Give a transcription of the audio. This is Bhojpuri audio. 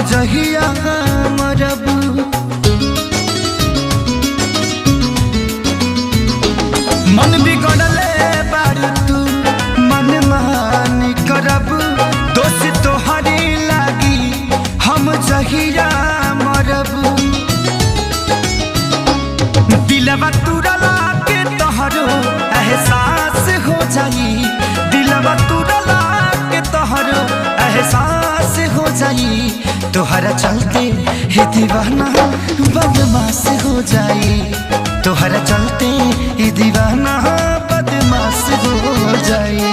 जहिया मरब। मन बिगड़ले बारू तू मन मानी करब, दोष तोहरी लागी हम जहिया मरब। दिलवा तुरला के तोहरो एहसास हो जाई, दिलवा तुरला के तोहरो एहसास हो जाई। तोहरा चलते हे दीवाना बदमाश हो जाई, तोहरा चलते हे दीवाना बदमाश हो जाई।